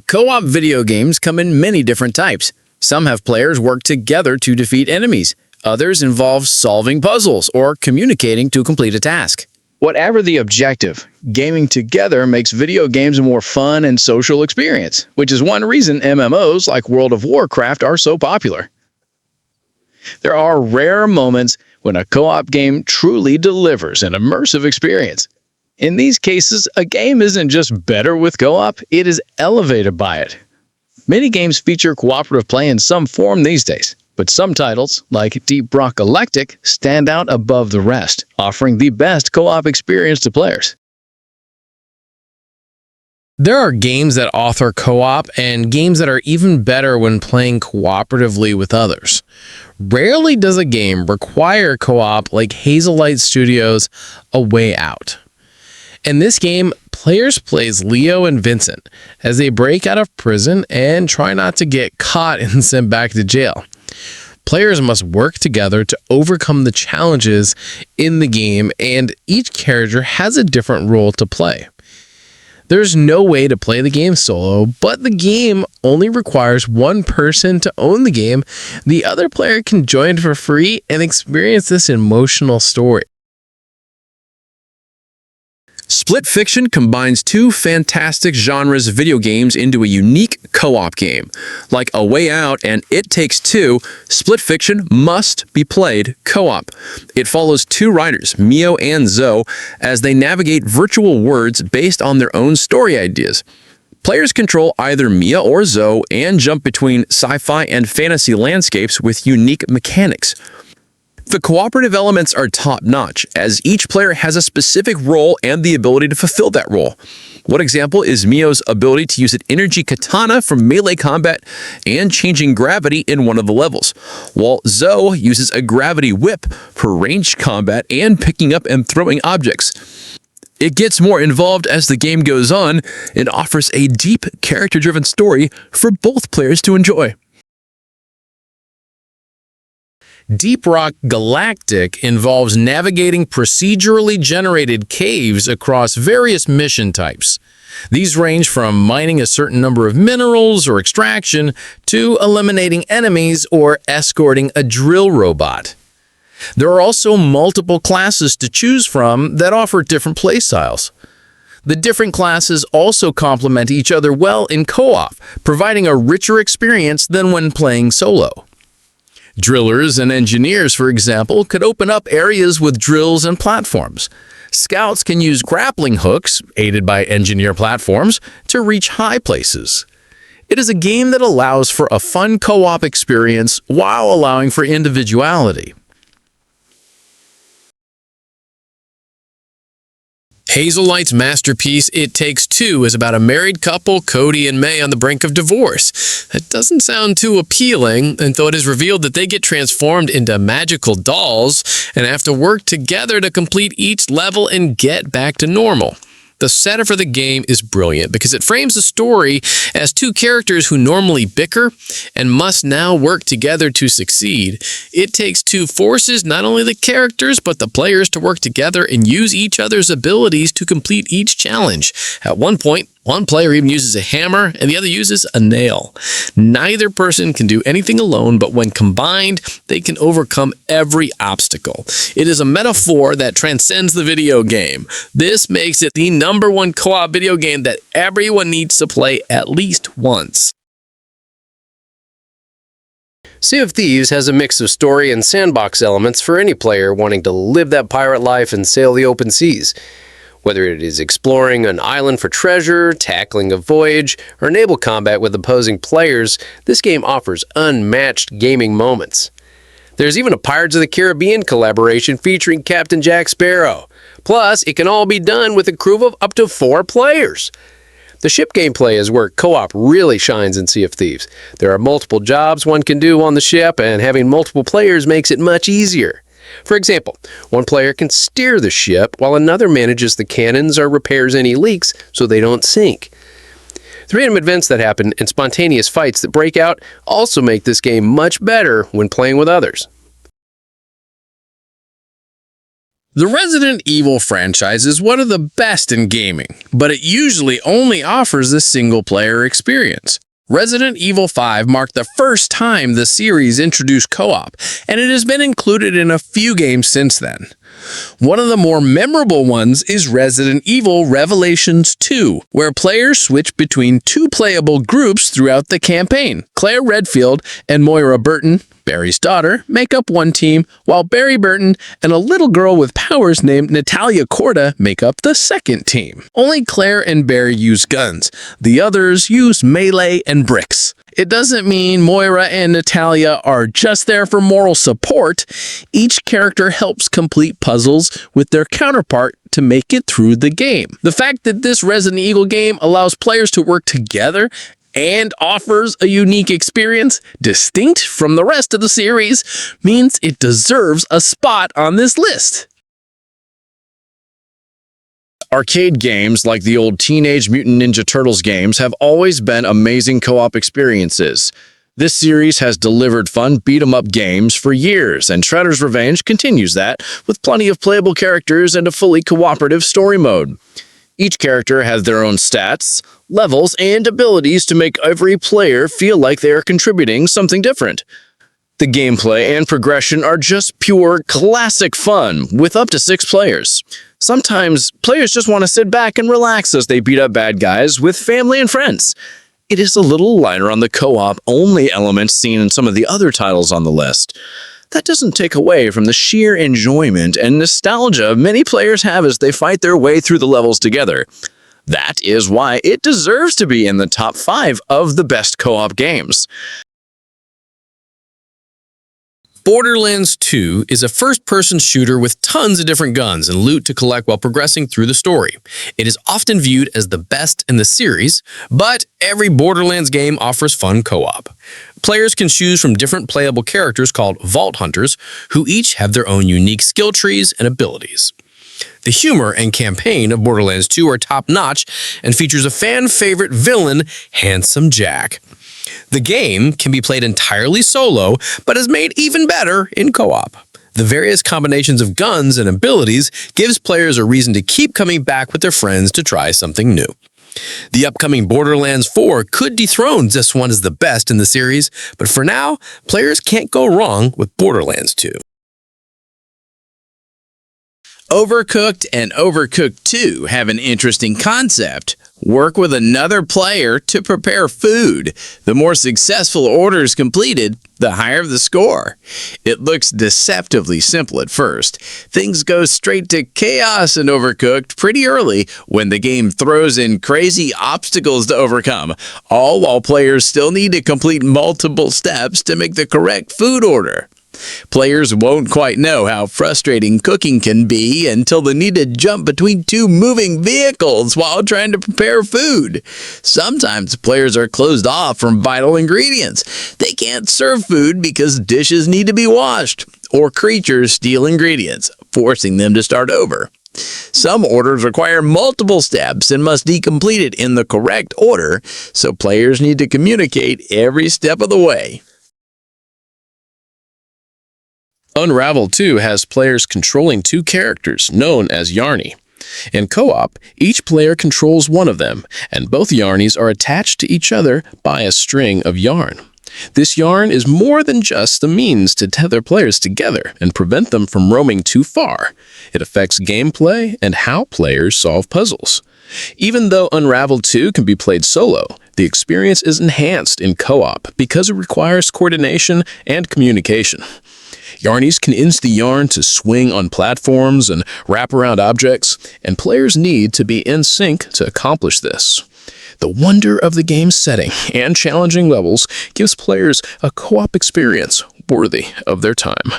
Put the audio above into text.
Co-op video games come in many different types. Some have players work together to defeat enemies. Others involve solving puzzles or communicating to complete a task. Whatever the objective, gaming together makes video games a more fun and social experience, which is one reason MMOs like World of Warcraft are so popular. There are rare moments when a co-op game truly delivers an immersive experience. In these cases, a game isn't just better with co-op, it is elevated by it. Many games feature cooperative play in some form these days, but some titles, like Deep Rock Galactic, stand out above the rest, offering the best co-op experience to players. There are games that offer co-op and games that are even better when playing cooperatively with others. Rarely does a game require co-op like Hazelight Studios' A Way Out. In this game, players play as Leo and Vincent as they break out of prison and try not to get caught and sent back to jail. Players must work together to overcome the challenges in the game, and each character has a different role to play. There's no way to play the game solo, but the game only requires one person to own the game. The other player can join for free and experience this emotional story. Split Fiction combines two fantastic genres of video games into a unique co-op game. Like A Way Out and It Takes Two, Split Fiction must be played co-op. It follows two writers, Mio and Zoe, as they navigate virtual worlds based on their own story ideas. Players control either Mia or Zoe and jump between sci-fi and fantasy landscapes with unique mechanics. The cooperative elements are top-notch, as each player has a specific role and the ability to fulfill that role. One example is Mio's ability to use an energy katana for melee combat and changing gravity in one of the levels, while Zoe uses a gravity whip for ranged combat and picking up and throwing objects. It gets more involved as the game goes on and offers a deep, character-driven story for both players to enjoy. Deep Rock Galactic involves navigating procedurally generated caves across various mission types. These range from mining a certain number of minerals or extraction to eliminating enemies or escorting a drill robot. There are also multiple classes to choose from that offer different playstyles. The different classes also complement each other well in co-op, providing a richer experience than when playing solo. Drillers and engineers, for example, could open up areas with drills and platforms. Scouts can use grappling hooks, aided by engineer platforms, to reach high places. It is a game that allows for a fun co-op experience while allowing for individuality. Hazelight's masterpiece, It Takes Two, is about a married couple, Cody and May, on the brink of divorce. That doesn't sound too appealing, and though it is revealed that they get transformed into magical dolls and have to work together to complete each level and get back to normal. The setup for the game is brilliant because it frames the story as two characters who normally bicker and must now work together to succeed. It Takes Two forces not only the characters but the players to work together and use each other's abilities to complete each challenge. At one point, one player even uses a hammer and the other uses a nail. Neither person can do anything alone, but when combined, they can overcome every obstacle. It is a metaphor that transcends the video game. This makes it the #1 co-op video game that everyone needs to play at least once. Sea of Thieves has a mix of story and sandbox elements for any player wanting to live that pirate life and sail the open seas. Whether it is exploring an island for treasure, tackling a voyage, or naval combat with opposing players, this game offers unmatched gaming moments. There's even a Pirates of the Caribbean collaboration featuring Captain Jack Sparrow. Plus, it can all be done with a crew of up to 4 players. The ship gameplay is where co-op really shines in Sea of Thieves. There are multiple jobs one can do on the ship, and having multiple players makes it much easier. For example, one player can steer the ship while another manages the cannons or repairs any leaks so they don't sink. The random events that happen and spontaneous fights that break out also make this game much better when playing with others. The Resident Evil franchise is one of the best in gaming, but it usually only offers a single-player experience. Resident Evil 5 marked the first time the series introduced co-op, and it has been included in a few games since then. One of the more memorable ones is Resident Evil Revelations 2, where players switch between two playable groups throughout the campaign. Claire Redfield and Moira Burton, Barry's daughter, make up one team, while Barry Burton and a little girl with powers named Natalia Corda make up the second team. Only Claire and Barry use guns. The others use melee and bricks. It doesn't mean Moira and Natalia are just there for moral support. Each character helps complete puzzles with their counterpart to make it through the game. The fact that this Resident Evil game allows players to work together and offers a unique experience distinct from the rest of the series means it deserves a spot on this list. Arcade games like the old Teenage Mutant Ninja Turtles games have always been amazing co-op experiences. This series has delivered fun beat-em-up games for years, and Shredder's Revenge continues that with plenty of playable characters and a fully cooperative story mode. Each character has their own stats, levels, and abilities to make every player feel like they are contributing something different. The gameplay and progression are just pure classic fun with up to 6 players. Sometimes players just want to sit back and relax as they beat up bad guys with family and friends. It is a little lighter on the co-op only elements seen in some of the other titles on the list. That doesn't take away from the sheer enjoyment and nostalgia many players have as they fight their way through the levels together. That is why it deserves to be in the top 5 of the best co-op games. Borderlands 2 is a first-person shooter with tons of different guns and loot to collect while progressing through the story. It is often viewed as the best in the series, but every Borderlands game offers fun co-op. Players can choose from different playable characters called Vault Hunters, who each have their own unique skill trees and abilities. The humor and campaign of Borderlands 2 are top-notch and features a fan-favorite villain, Handsome Jack. The game can be played entirely solo, but is made even better in co-op. The various combinations of guns and abilities gives players a reason to keep coming back with their friends to try something new. The upcoming Borderlands 4 could dethrone this one as the best in the series, but for now, players can't go wrong with Borderlands 2. Overcooked and Overcooked 2 have an interesting concept. Work with another player to prepare food. The more successful orders completed, the higher the score. It looks deceptively simple at first. Things go straight to chaos in Overcooked pretty early when the game throws in crazy obstacles to overcome, all while players still need to complete multiple steps to make the correct food order. Players won't quite know how frustrating cooking can be until they need to jump between 2 moving vehicles while trying to prepare food. Sometimes players are closed off from vital ingredients. They can't serve food because dishes need to be washed, or creatures steal ingredients, forcing them to start over. Some orders require multiple steps and must be completed in the correct order, so players need to communicate every step of the way. Unravel 2 has players controlling 2 characters, known as Yarny. In co-op, each player controls one of them, and both Yarnies are attached to each other by a string of yarn. This yarn is more than just the means to tether players together and prevent them from roaming too far. It affects gameplay and how players solve puzzles. Even though Unravel 2 can be played solo, the experience is enhanced in co-op because it requires coordination and communication. Yarnies can use the yarn to swing on platforms and wrap around objects, and players need to be in sync to accomplish this. The wonder of the game's setting and challenging levels gives players a co-op experience worthy of their time.